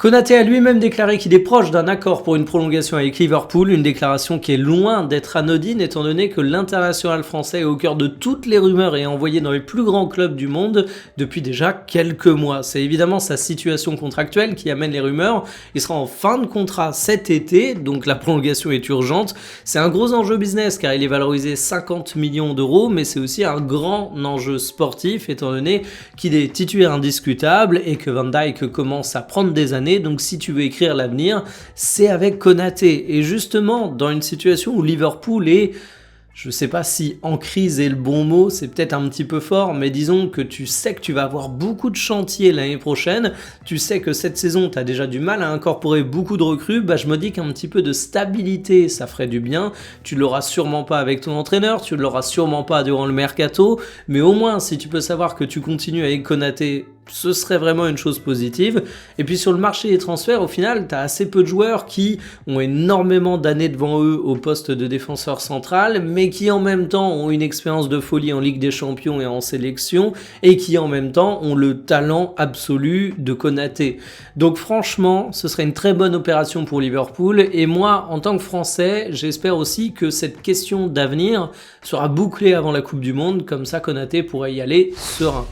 Konaté a lui-même déclaré qu'il est proche d'un accord pour une prolongation avec Liverpool, une déclaration qui est loin d'être anodine étant donné que l'international français est au cœur de toutes les rumeurs et est envoyé dans les plus grands clubs du monde depuis déjà quelques mois. C'est évidemment sa situation contractuelle qui amène les rumeurs. Il sera en fin de contrat cet été, donc la prolongation est urgente. C'est un gros enjeu business car il est valorisé 50 millions d'euros, mais c'est aussi un grand enjeu sportif étant donné qu'il est titulaire indiscutable et que Van Dijk commence à prendre des années. Donc si tu veux écrire l'avenir, c'est avec Konaté. Et justement, dans une situation où Liverpool est, je sais pas si en crise est le bon mot, c'est peut-être un petit peu fort, mais disons que tu sais que tu vas avoir beaucoup de chantiers l'année prochaine, tu sais que cette saison tu as déjà du mal à incorporer beaucoup de recrues, je me dis qu'un petit peu de stabilité ça ferait du bien. Tu l'auras sûrement pas avec ton entraîneur, tu l'auras sûrement pas durant le mercato, mais au moins si tu peux savoir que tu continues avec Konaté, ce serait vraiment une chose positive. Et puis sur le marché des transferts, au final, tu as assez peu de joueurs qui ont énormément d'années devant eux au poste de défenseur central, mais qui en même temps ont une expérience de folie en Ligue des Champions et en sélection, et qui en même temps ont le talent absolu de Konaté. Donc franchement, ce serait une très bonne opération pour Liverpool. Et moi, en tant que Français, j'espère aussi que cette question d'avenir sera bouclée avant la Coupe du Monde, comme ça Konaté pourrait y aller serein.